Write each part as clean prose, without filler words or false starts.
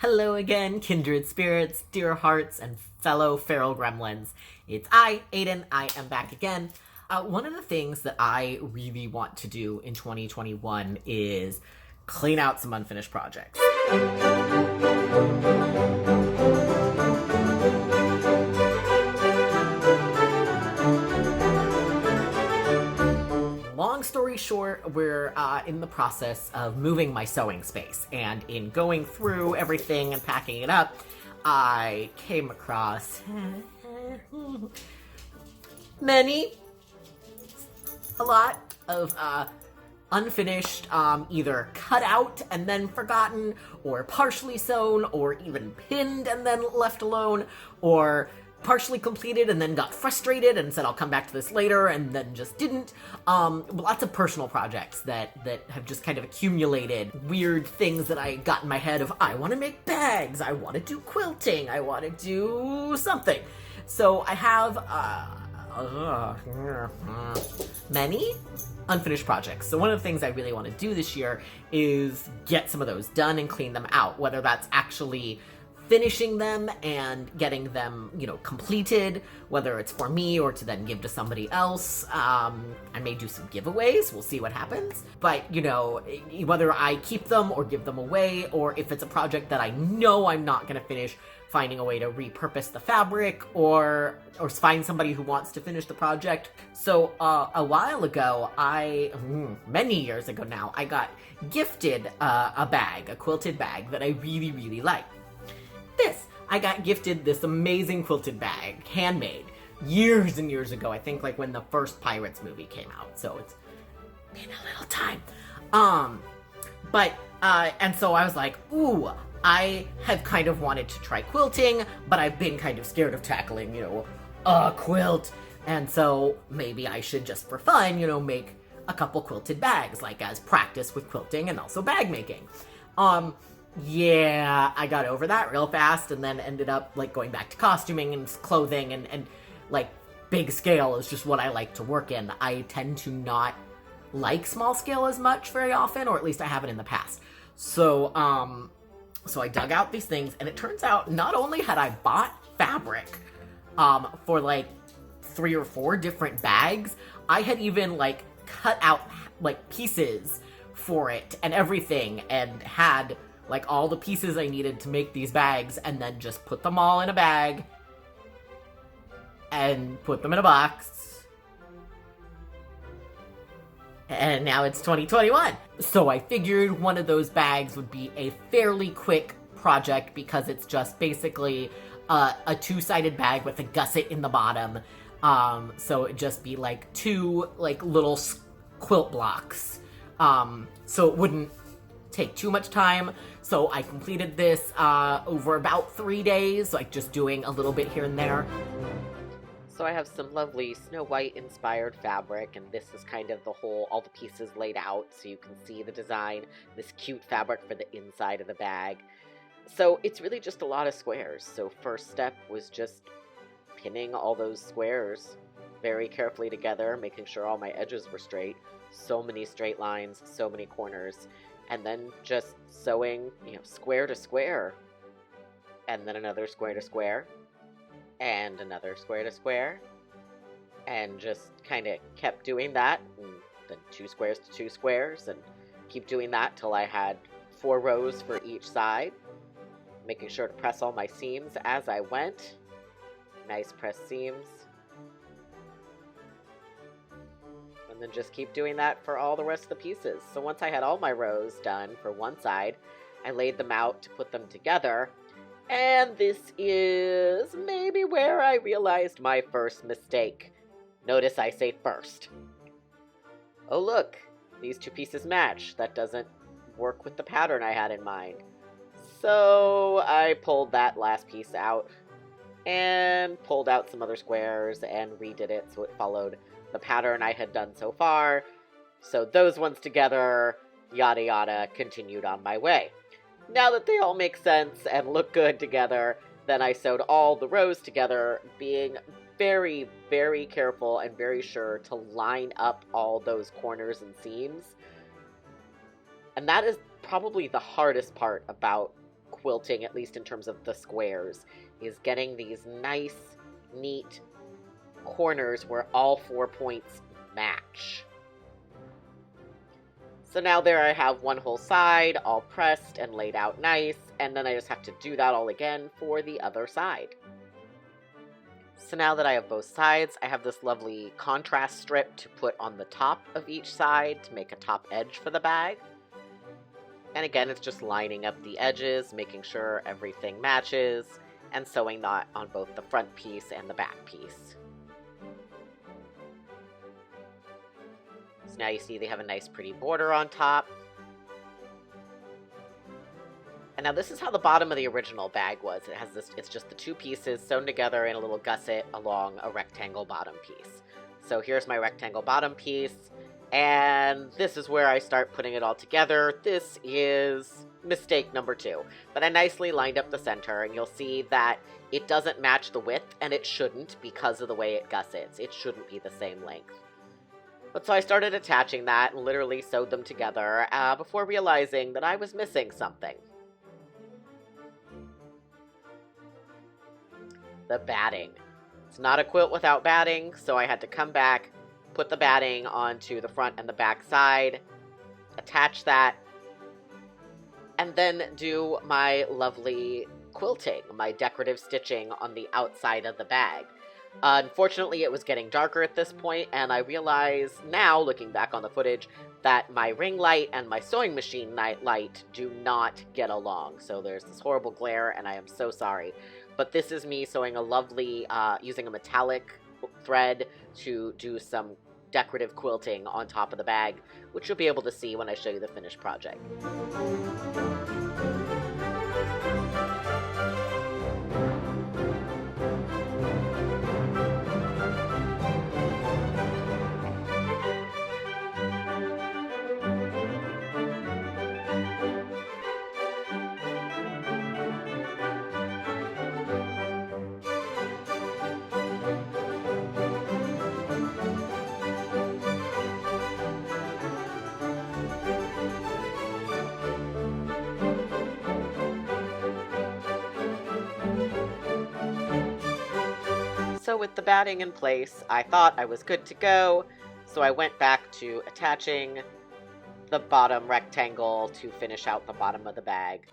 Hello again, kindred spirits, dear hearts, and fellow feral gremlins. It's I, Aiden. I am back again. One of the things that I really want to do in 2021 is clean out some unfinished projects. Long story short, we're in the process of moving my sewing space, and in going through everything and packing it up, I came across a lot of unfinished, either cut out and then forgotten, or partially sewn, or even pinned and then left alone, or partially completed and then got frustrated and said I'll come back to this later and then just didn't. Lots of personal projects that have just kind of accumulated, weird things that I got in my head of, I want to make bags, I want to do quilting, I want to do something. So I have many unfinished projects. So one of the things I really want to do this year is get some of those done and clean them out, whether that's actually finishing them and getting them, completed, whether it's for me or to then give to somebody else. I may do some giveaways. We'll see what happens. But, whether I keep them or give them away, or if it's a project that I know I'm not going to finish, finding a way to repurpose the fabric or find somebody who wants to finish the project. So a while ago, many years ago now, I got gifted a quilted bag that I really, really like. I got gifted this amazing quilted bag, handmade, years and years ago. I think like when the first Pirates movie came out. So it's been a little time. And so I was like, ooh, I have kind of wanted to try quilting, but I've been kind of scared of tackling, a quilt. And so maybe I should just for fun, make a couple quilted bags, like as practice with quilting and also bag making. Yeah, I got over that real fast and then ended up like going back to costuming and clothing and like big scale is just what I like to work in. I tend to not like small scale as much very often, or at least I haven't in the past. So I dug out these things, and it turns out not only had I bought fabric for like 3 or 4 different bags, I had even like cut out like pieces for it and everything, and had like all the pieces I needed to make these bags, and then just put them all in a bag and put them in a box. And now it's 2021. So I figured one of those bags would be a fairly quick project because it's just basically a 2-sided bag with a gusset in the bottom. So it'd just be like 2 like little quilt blocks. So it wouldn't take too much time. So I completed this over about 3 days, like just doing a little bit here and there. So I have some lovely Snow White inspired fabric, and this is kind of all the pieces laid out so you can see the design, this cute fabric for the inside of the bag. So it's really just a lot of squares. So first step was just pinning all those squares very carefully together, making sure all my edges were straight. So many straight lines, so many corners. And then just sewing, square to square. And then another square to square. And another square to square. And just kind of kept doing that. And then 2 squares to 2 squares. And keep doing that till I had 4 rows for each side. Making sure to press all my seams as I went. Nice pressed seams. And then just keep doing that for all the rest of the pieces. So once I had all my rows done for one side, I laid them out to put them together. And this is maybe where I realized my first mistake. Notice I say first. Oh look, these 2 pieces match. That doesn't work with the pattern I had in mind. So I pulled that last piece out and pulled out some other squares and redid it so it followed the pattern I had done so far. So those ones together, yada yada, continued on my way. Now that they all make sense and look good together, then I sewed all the rows together, being very, very careful and very sure to line up all those corners and seams. And that is probably the hardest part about quilting, at least in terms of the squares, is getting these nice, neat corners where all 4 points match. So now there I have one whole side all pressed and laid out nice, and then I just have to do that all again for the other side. So now that I have both sides, I have this lovely contrast strip to put on the top of each side to make a top edge for the bag. And again, it's just lining up the edges, making sure everything matches, and sewing that on both the front piece and the back piece. So now you see they have a nice pretty border on top. And now this is how the bottom of the original bag was. It has this, it's just the 2 pieces sewn together in a little gusset along a rectangle bottom piece. So here's my rectangle bottom piece, and this is where I start putting it all together. This is mistake number 2, but I nicely lined up the center, and you'll see that it doesn't match the width, and it shouldn't because of the way it gussets. It shouldn't be the same length. But so I started attaching that and literally sewed them together before realizing that I was missing something. The batting. It's not a quilt without batting, so I had to come back, put the batting onto the front and the back side, attach that, and then do my lovely quilting, my decorative stitching on the outside of the bag. Unfortunately, it was getting darker at this point, and I realize now, looking back on the footage, that my ring light and my sewing machine light do not get along. So there's this horrible glare, and I am so sorry. But this is me sewing a lovely, using a metallic thread to do some decorative quilting on top of the bag, which you'll be able to see when I show you the finished project. So with the batting in place, I thought I was good to go, so I went back to attaching the bottom rectangle to finish out the bottom of the bag.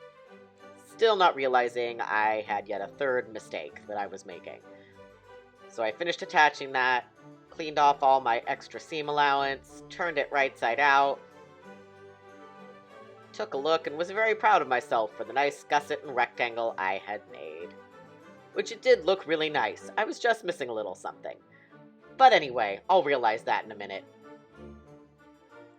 Still not realizing I had yet a third mistake that I was making. So I finished attaching that, cleaned off all my extra seam allowance, turned it right side out, took a look, and was very proud of myself for the nice gusset and rectangle I had made. Which it did look really nice. I was just missing a little something. But anyway, I'll realize that in a minute.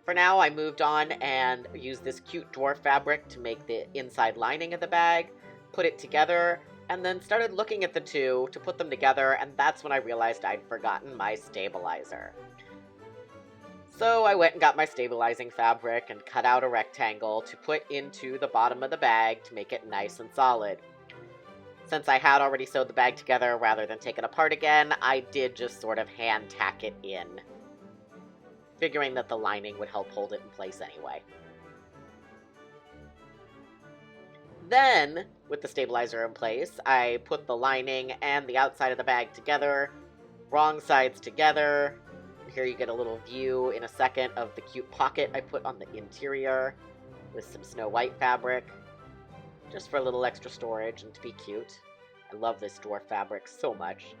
For now, I moved on and used this cute dwarf fabric to make the inside lining of the bag, put it together, and then started looking at the two to put them together, and that's when I realized I'd forgotten my stabilizer. So I went and got my stabilizing fabric and cut out a rectangle to put into the bottom of the bag to make it nice and solid. Since I had already sewed the bag together rather than take it apart again, I did just sort of hand tack it in, figuring that the lining would help hold it in place anyway. Then, with the stabilizer in place, I put the lining and the outside of the bag together, wrong sides together. Here you get a little view in a second of the cute pocket I put on the interior with some Snow White fabric, just for a little extra storage and to be cute. I love this dwarf fabric so much.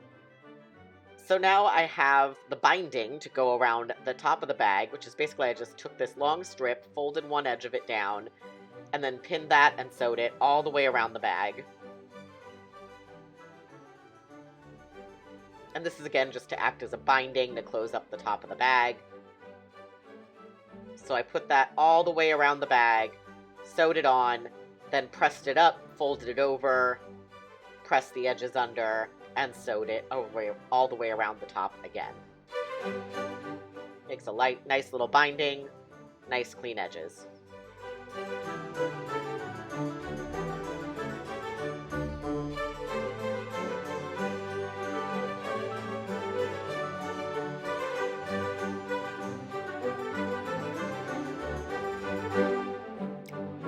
So now I have the binding to go around the top of the bag, which is basically I just took this long strip, folded one edge of it down, and then pinned that and sewed it all the way around the bag. And this is again just to act as a binding to close up the top of the bag. So I put that all the way around the bag, sewed it on, then pressed it up, folded it over, pressed the edges under, and sewed it all the way around the top again. Makes a nice little binding, nice clean edges.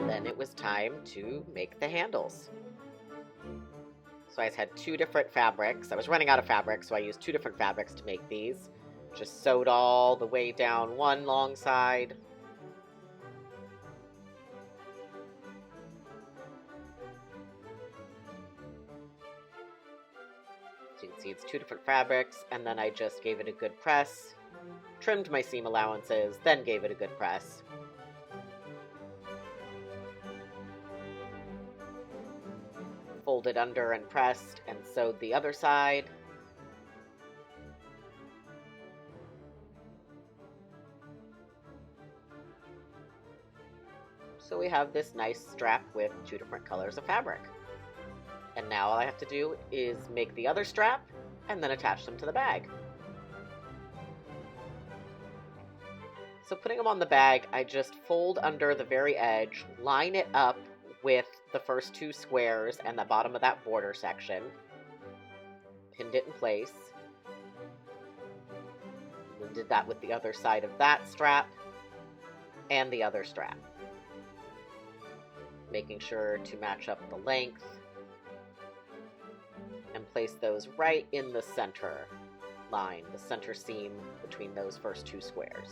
Then it was time time to make the handles. So I had 2 different fabrics. I was running out of fabric, so I used 2 different fabrics to make these. Just sewed all the way down one long side. So you can see it's 2 different fabrics, and then I just gave it a good press, trimmed my seam allowances, then gave it a good press. Folded under and pressed, and sewed the other side. So we have this nice strap with 2 different colors of fabric. And now all I have to do is make the other strap and then attach them to the bag. So putting them on the bag, I just fold under the very edge, line it up with the first 2 squares and the bottom of that border section. Pinned it in place. And did that with the other side of that strap and the other strap. Making sure to match up the length and place those right in the center line, the center seam between those first 2 squares.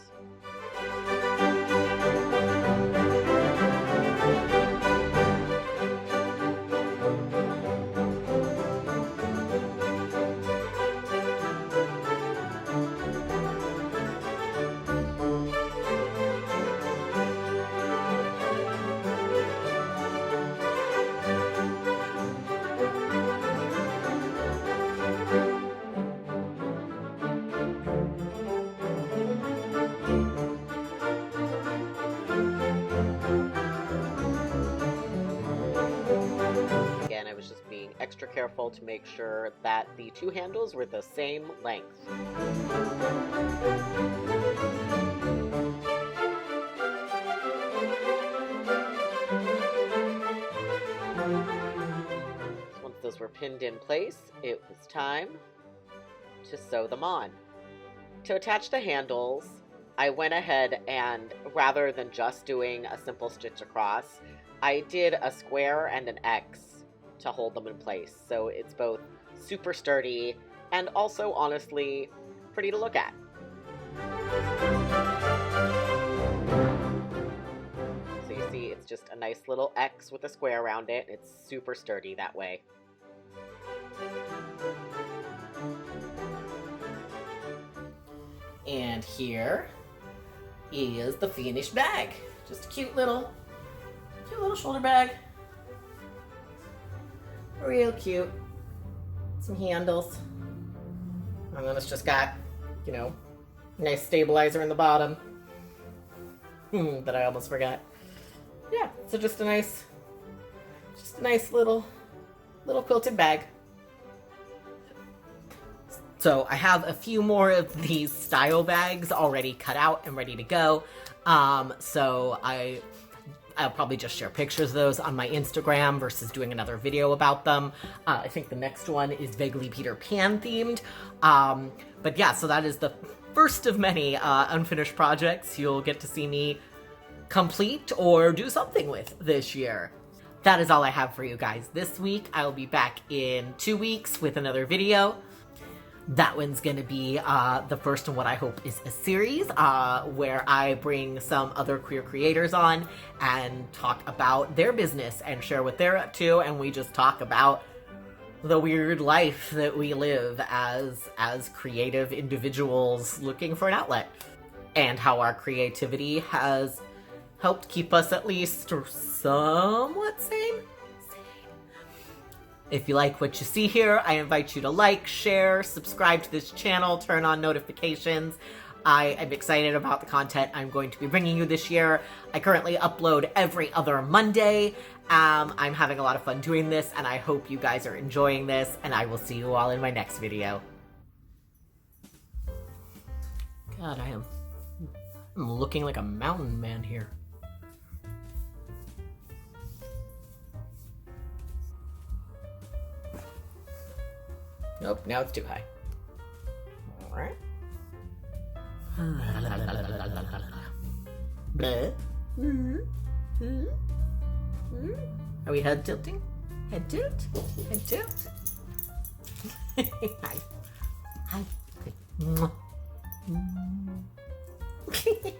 Again, I was just being extra careful to make sure that the 2 handles were the same length. Once those were pinned in place, it was time to sew them on. To attach the handles, I went ahead and, rather than just doing a simple stitch across, I did a square and an X to hold them in place. So it's both super sturdy and also, honestly, pretty to look at. So you see, it's just a nice little X with a square around it. It's super sturdy that way. And here is the finished bag. Just a cute little shoulder bag. Real cute. Some handles. And then it's just got, you know, nice stabilizer in the bottom. That I almost forgot. Yeah, so just a nice little quilted bag. So I have a few more of these style bags already cut out and ready to go. So I'll probably just share pictures of those on my Instagram versus doing another video about them. I think the next one is vaguely Peter Pan themed. But yeah, so that is the first of many unfinished projects you'll get to see me complete or do something with this year. That is all I have for you guys this week. I'll be back in 2 weeks with another video. That one's gonna be the first in what I hope is a series where I bring some other queer creators on and talk about their business and share what they're up to, and we just talk about the weird life that we live as creative individuals looking for an outlet, and how our creativity has helped keep us at least somewhat sane. If you like what you see here, I invite you to like, share, subscribe to this channel, turn on notifications. I am excited about the content I'm going to be bringing you this year. I currently upload every other Monday. I'm having a lot of fun doing this, and I hope you guys are enjoying this, and I will see you all in my next video. God, I'm looking like a mountain man here. Nope, now it's too high. Alright. Bleh. Are we head tilting? Head tilt? Head tilt? Hi. Hi. Okay.